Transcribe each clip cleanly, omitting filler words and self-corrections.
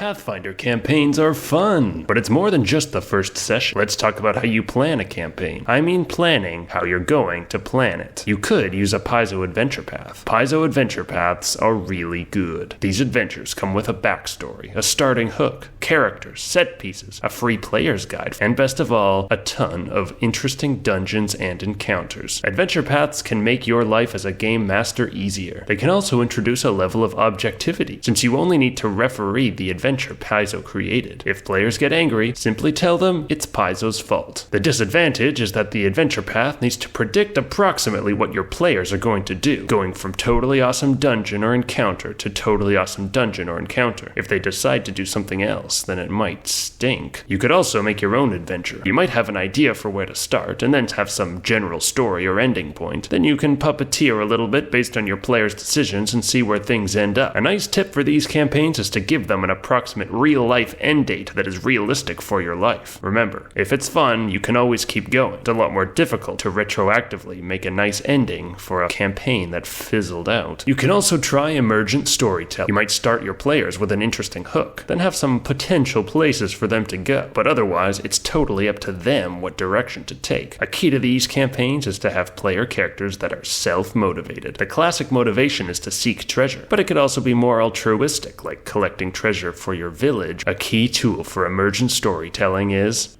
Pathfinder campaigns are fun, but it's more than just the first session. Let's talk about how you plan a campaign. I mean planning how you're going to plan it. You could use a Paizo adventure path. Paizo adventure paths are really good. These adventures come with a backstory, a starting hook, characters, set pieces, a free player's guide, and best of all, a ton of interesting dungeons and encounters. Adventure paths can make your life as a game master easier. They can also introduce a level of objectivity, since you only need to referee the adventure Paizo created. If players get angry, simply tell them it's Paizo's fault. The disadvantage is that the adventure path needs to predict approximately what your players are going to do, going from totally awesome dungeon or encounter to totally awesome dungeon or encounter. If they decide to do something else, then it might stink. You could also make your own adventure. You might have an idea for where to start, and then have some general story or ending point. Then you can puppeteer a little bit based on your players' decisions and see where things end up. A nice tip for these campaigns is to give them an approximate real-life end date that is realistic for your life. Remember, if it's fun, you can always keep going. It's a lot more difficult to retroactively make a nice ending for a campaign that fizzled out. You can also try Emergent Storytelling. You might start your players with an interesting hook, then have some potential places for them to go, but otherwise it's totally up to them what direction to take. A key to these campaigns is to have player characters that are self-motivated. The classic motivation is to seek treasure, but it could also be more altruistic, like collecting treasure for your village. A key tool for Emergent Storytelling is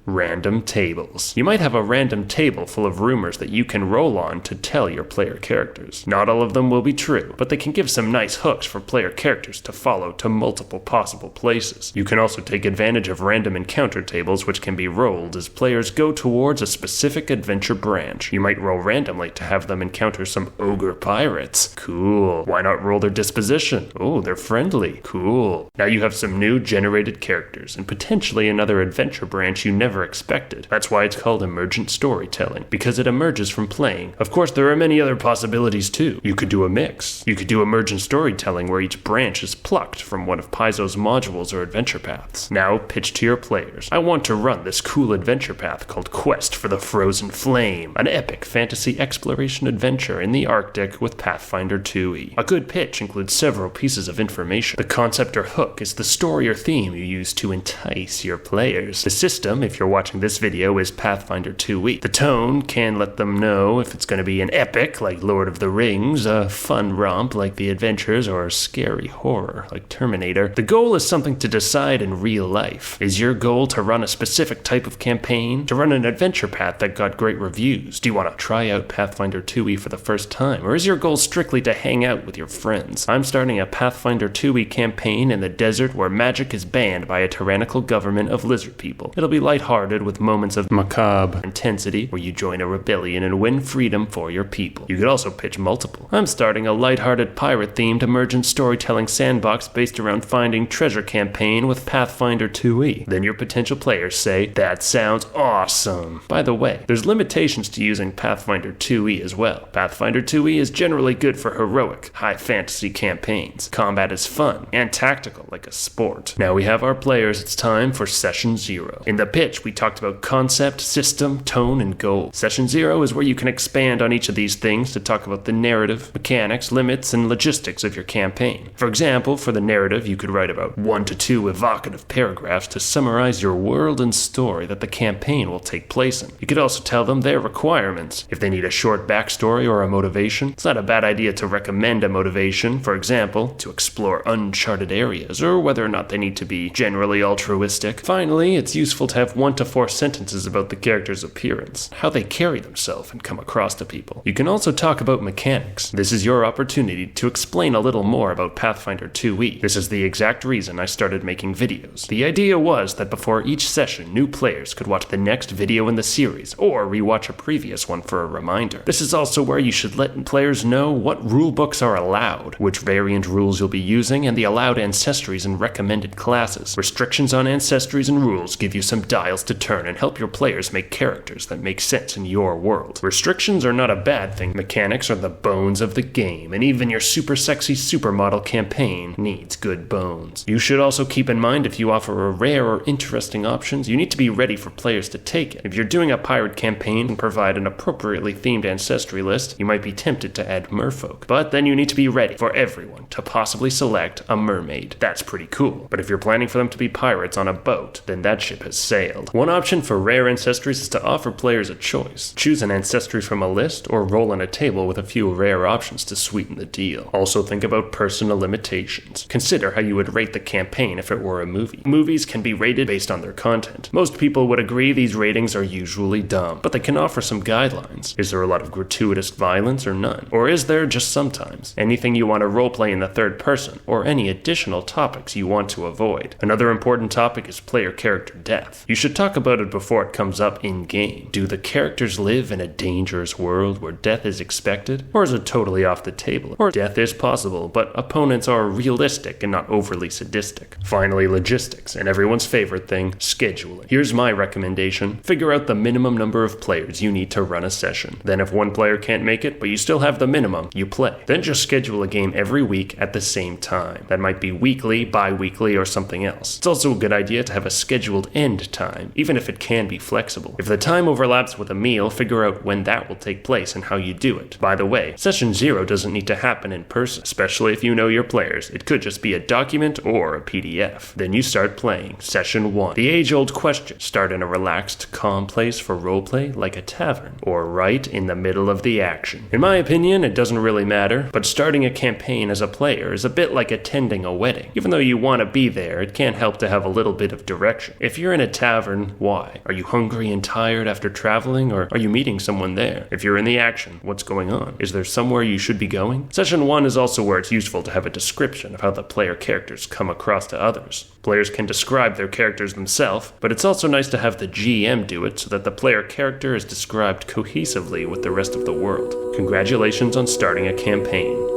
random tables. You might have a random table full of rumors that you can roll on to tell your player characters. Not all of them will be true, but they can give some nice hooks for player characters to follow to multiple possible places. You can also take advantage of random encounter tables which can be rolled as players go towards a specific adventure branch. You might roll randomly to have them encounter some ogre pirates. Cool. Why not roll their disposition? Oh, they're friendly. Cool. Now you have some new generated characters and potentially another adventure branch you never expected. That's why it's called Emergent Storytelling, because it emerges from playing. Of course, there are many other possibilities too. You could do a mix. You could do Emergent Storytelling where each branch is plucked from one of Paizo's modules or adventure paths. Now pitch to your players. I want to run this cool adventure path called Quest for the Frozen Flame, an epic fantasy exploration adventure in the Arctic with Pathfinder 2e. A good pitch includes several pieces of information. The concept or hook is the story or theme you use to entice your players. The system, if you're watching this video, is Pathfinder 2e. The tone can let them know if it's going to be an epic like Lord of the Rings, a fun romp like The Adventures, or a scary horror like Terminator. The goal is something to decide in real life. Is your goal to run a specific type of campaign? To run an adventure path that got great reviews? Do you want to try out Pathfinder 2e for the first time? Or is your goal strictly to hang out with your friends? I'm starting a Pathfinder 2e campaign in the desert where magic is banned by a tyrannical government of lizard people. It'll be lighthearted with moments of macabre intensity where you join a rebellion and win freedom for your people. You could also pitch multiple. I'm starting a lighthearted pirate-themed Emergent Storytelling sandbox based around finding treasure campaign with Pathfinder 2e. Then your potential players say, that sounds awesome. By the way, there's limitations to using Pathfinder 2e as well. Pathfinder 2e is generally good for heroic, high fantasy campaigns. Combat is fun and tactical like a sport. Now we have our players, it's time for Session 0. In the pitch, we talked about concept, system, tone, and goal. Session 0 is where you can expand on each of these things to talk about the narrative, mechanics, limits, and logistics of your campaign. For example, for the narrative, you could write about 1 to 2 evocative paragraphs to summarize your world and story that the campaign will take place in. You could also tell them their requirements. If they need a short backstory or a motivation, it's not a bad idea to recommend a motivation, for example, to explore uncharted areas, or whether or not they need to be generally altruistic. Finally, it's useful to have 1 to 4 sentences about the character's appearance, how they carry themselves and come across to people. You can also talk about mechanics. This is your opportunity to explain a little more about Pathfinder 2e. This is the exact reason I started making videos. The idea was that before each session, new players could watch the next video in the series, or rewatch a previous one for a reminder. This is also where you should let players know what rulebooks are allowed, which variant rules you'll be using, and the allowed ancestries and recommended classes. Restrictions on ancestries and rules give you some dial tables to turn and help your players make characters that make sense in your world. Restrictions are not a bad thing. Mechanics are the bones of the game, and even your super sexy supermodel campaign needs good bones. You should also keep in mind if you offer a rare or interesting options, you need to be ready for players to take it. If you're doing a pirate campaign and provide an appropriately themed ancestry list, you might be tempted to add merfolk. But then you need to be ready for everyone to possibly select a mermaid. That's pretty cool. But if you're planning for them to be pirates on a boat, then that ship has sailed. One option for rare ancestries is to offer players a choice. Choose an ancestry from a list or roll on a table with a few rare options to sweeten the deal. Also think about personal limitations. Consider how you would rate the campaign if it were a movie. Movies can be rated based on their content. Most people would agree these ratings are usually dumb, but they can offer some guidelines. Is there a lot of gratuitous violence or none? Or is there just sometimes? Anything you want to roleplay in the third person, or any additional topics you want to avoid. Another important topic is player character death. You should talk about it before it comes up in-game. Do the characters live in a dangerous world where death is expected, or is it totally off the table? Or death is possible, but opponents are realistic and not overly sadistic. Finally, logistics, and everyone's favorite thing, scheduling. Here's my recommendation. Figure out the minimum number of players you need to run a session. Then if one player can't make it, but you still have the minimum, you play. Then just schedule a game every week at the same time. That might be weekly, bi-weekly, or something else. It's also a good idea to have a scheduled end time, even if it can be flexible. If the time overlaps with a meal, figure out when that will take place and how you do it. By the way, Session 0 doesn't need to happen in person, especially if you know your players. It could just be a document or a PDF. Then you start playing. Session 1. The age-old question. Start in a relaxed, calm place for roleplay, like a tavern, or right in the middle of the action. In my opinion, it doesn't really matter, but starting a campaign as a player is a bit like attending a wedding. Even though you want to be there, it can't help to have a little bit of direction. If you're in a tavern, why? Are you hungry and tired after traveling, or are you meeting someone there? If you're in the action, what's going on? Is there somewhere you should be going? Session 1 is also where it's useful to have a description of how the player characters come across to others. Players can describe their characters themselves, but it's also nice to have the GM do it so that the player character is described cohesively with the rest of the world. Congratulations on starting a campaign.